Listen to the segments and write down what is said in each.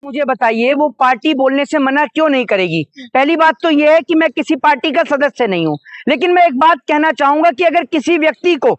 मुझे बताइए वो पार्टी बोलने से मना क्यों नहीं करेगी। पहली बात तो ये है कि मैं किसी पार्टी का सदस्य नहीं हूं, लेकिन मैं एक बात कहना चाहूंगा कि अगर किसी व्यक्ति को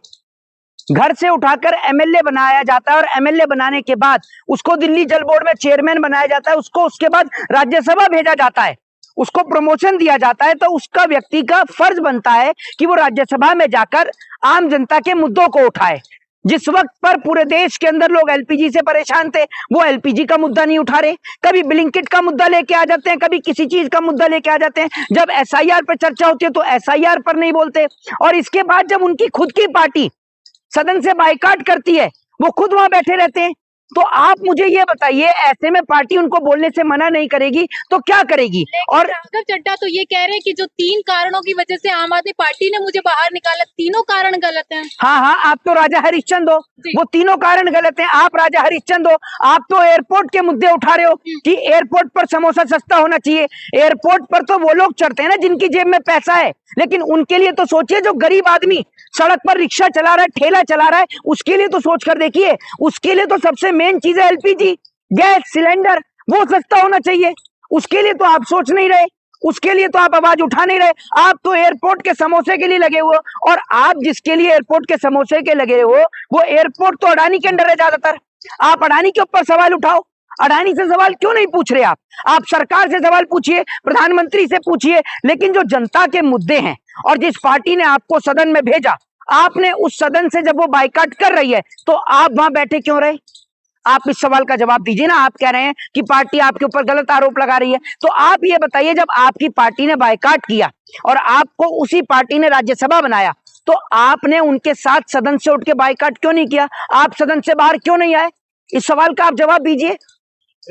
घर से उठाकर एमएलए बनाया जाता है और एमएलए बनाने के बाद उसको दिल्ली जल बोर्ड में चेयरमैन बनाया जाता है, उसको उसके बाद राज्यसभा भेजा जाता है, उसको प्रमोशन दिया जाता है, तो उसका व्यक्ति का फर्ज बनता है कि वो राज्यसभा में जाकर आम जनता के मुद्दों को उठाए। जिस वक्त पर पूरे देश के अंदर लोग एलपीजी से परेशान थे, वो एलपीजी का मुद्दा नहीं उठा रहे, कभी ब्लिंकिट का मुद्दा लेके आ जाते हैं, कभी किसी चीज का मुद्दा लेके आ जाते हैं। जब एसआईआर पर चर्चा होती है तो एसआईआर पर नहीं बोलते, और इसके बाद जब उनकी खुद की पार्टी सदन से बाइकाट करती है, वो खुद वहां बैठे रहते हैं। तो आप मुझे ये बताइए, ऐसे में पार्टी उनको बोलने से मना नहीं करेगी तो क्या करेगी? और राघव चड्ढा तो ये कह रहे हैं कि जो 3 कारणों की वजह से आम आदमी पार्टी ने मुझे बाहर निकाला, तीनों कारण गलत हैं। हाँ हाँ, आप तो राजा हरिश्चंद्र हो, वो तीनों कारण गलत हैं। आप राजा हरिश्चंद्र हो, आप तो एयरपोर्ट के मुद्दे उठा रहे हो कि एयरपोर्ट पर समोसा सस्ता होना चाहिए। एयरपोर्ट पर तो वो लोग चढ़ते हैं ना जिनकी जेब में पैसा है, लेकिन उनके लिए तो सोचिए, जो गरीब आदमी सड़क पर रिक्शा चला रहा है, ठेला चला रहा है, उसके लिए तो सोच कर देखिए। उसके लिए तो सबसे मेन चीज है एलपीजी गैस सिलेंडर, वो सस्ता होना चाहिए। उसके लिए तो आप सोच नहीं रहे, उसके लिए तो आप आवाज उठा नहीं रहे। आप तो एयरपोर्ट के समोसे के लिए लगे हुए, और आप जिसके लिए एयरपोर्ट के समोसे के लगे हो, वो एयरपोर्ट तो अडानी के अंडर है ज्यादातर। आप अडानी के ऊपर सवाल उठाओ, अडानी से सवाल क्यों नहीं पूछ रहे? आप सरकार से सवाल पूछिए, प्रधानमंत्री से पूछिए। लेकिन जो जनता के मुद्दे हैं, और जिस पार्टी ने आपको सदन में भेजा, आपने उस सदन से जब वो बाइकाट कर रही है, तो आप वहां बैठे क्यों रहे? आप इस सवाल का जवाब दीजिए ना। आप कह रहे हैं कि पार्टी आपके ऊपर गलत आरोप लगा रही है, तो आप ये बताइए, जब आपकी पार्टी ने बाइकाट किया और आपको उसी पार्टी ने राज्यसभा बनाया, तो आपने उनके साथ सदन से उठ के बाइकाट क्यों नहीं किया? आप सदन से बाहर क्यों नहीं आए? इस सवाल का आप जवाब दीजिए।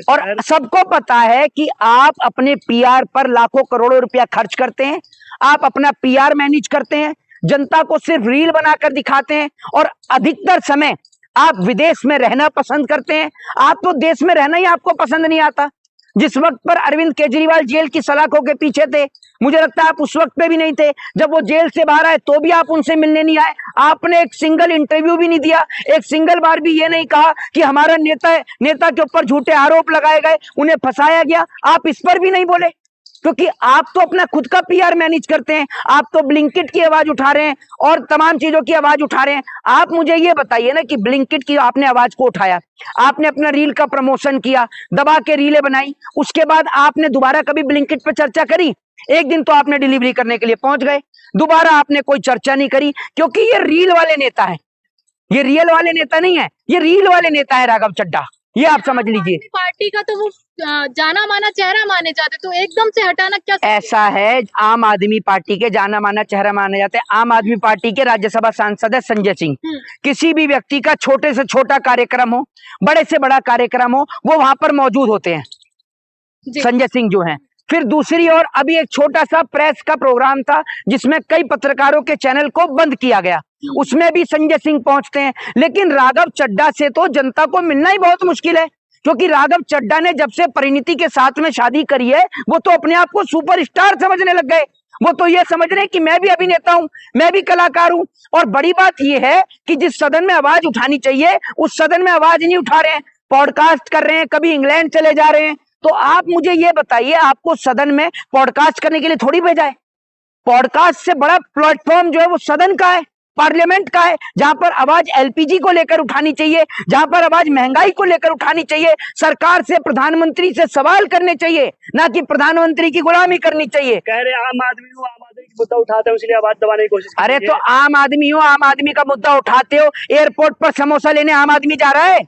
और सबको पता है कि आप अपने पीआर पर लाखों करोड़ों रुपया खर्च करते हैं, आप अपना पीआर मैनेज करते हैं, जनता को सिर्फ रील बनाकर दिखाते हैं, और अधिकतर समय आप विदेश में रहना पसंद करते हैं। आप तो देश में रहना ही आपको पसंद नहीं आता। जिस वक्त पर अरविंद केजरीवाल जेल की सलाखों के पीछे थे, मुझे लगता है आप उस वक्त पे भी नहीं थे। जब वो जेल से बाहर आए तो भी आप उनसे मिलने नहीं आए, आपने एक सिंगल इंटरव्यू भी नहीं दिया, एक सिंगल बार भी ये नहीं कहा कि हमारा नेता के ऊपर झूठे आरोप लगाए गए, उन्हें फंसाया गया। आप इस पर भी नहीं बोले, क्योंकि आप तो अपना खुद का पीआर मैनेज करते हैं। आप तो ब्लिंकिट की आवाज उठा रहे हैं और तमाम चीजों की आवाज उठा रहे हैं। आप मुझे ये बताइए ना कि ब्लिंकिट की आपने आवाज को उठाया, आपने अपना रील का प्रमोशन किया, दबा के रीलें बनाई, उसके बाद आपने दोबारा कभी ब्लिंकिट पर चर्चा करी? एक दिन तो आपने डिलीवरी करने के लिए पहुंच गए, दोबारा आपने कोई चर्चा नहीं करी, क्योंकि ये रील वाले नेता है, ये रियल वाले नेता नहीं है, ये रील वाले नेता है राघव चड्ढा, ये आप समझ लीजिए। पार्टी का तो वो जाना माना चेहरा माने जाते, तो एकदम से हटाना क्या? ऐसा है, आम आदमी पार्टी के जाना माना चेहरा माने जाते हैं। आम आदमी पार्टी के राज्यसभा सांसद है संजय सिंह। किसी भी व्यक्ति का छोटे से छोटा कार्यक्रम हो, बड़े से बड़ा कार्यक्रम हो, वो वहां पर मौजूद होते हैं, संजय सिंह जो हैं। फिर दूसरी ओर अभी एक छोटा सा प्रेस का प्रोग्राम था जिसमें कई पत्रकारों के चैनल को बंद किया गया, उसमें भी संजय सिंह पहुंचते हैं। लेकिन राघव चड्ढा से तो जनता को मिलना ही बहुत मुश्किल है, क्योंकि राघव चड्ढा ने जब से परिणीति के साथ में शादी करी है, वो तो अपने आप को सुपरस्टार समझने लग गए। वो तो ये समझ रहे हैं कि मैं भी अभिनेता हूं, मैं भी कलाकार हूं। और बड़ी बात यह है कि जिस सदन में आवाज उठानी चाहिए, उस सदन में आवाज नहीं उठा रहे हैं, पॉडकास्ट कर रहे हैं, कभी इंग्लैंड चले जा रहे हैं। तो आप मुझे ये बताइए, आपको सदन में पॉडकास्ट करने के लिए थोड़ी भेजा है? पॉडकास्ट से बड़ा प्लेटफॉर्म जो है वो सदन का है, पार्लियामेंट का है, जहां पर आवाज एलपीजी को लेकर उठानी चाहिए, जहां पर आवाज महंगाई को लेकर उठानी चाहिए, सरकार से, प्रधानमंत्री से सवाल करने चाहिए, ना कि प्रधानमंत्री की गुलामी करनी चाहिए। कह रहे आम आदमी हो, आम आदमी की मुद्दा उठाते हो, इसलिए आवाज दबाने की कोशिश। अरे तो आम आदमी हो, आम आदमी का मुद्दा उठाते हो, एयरपोर्ट पर समोसा लेने आम आदमी जा रहा है?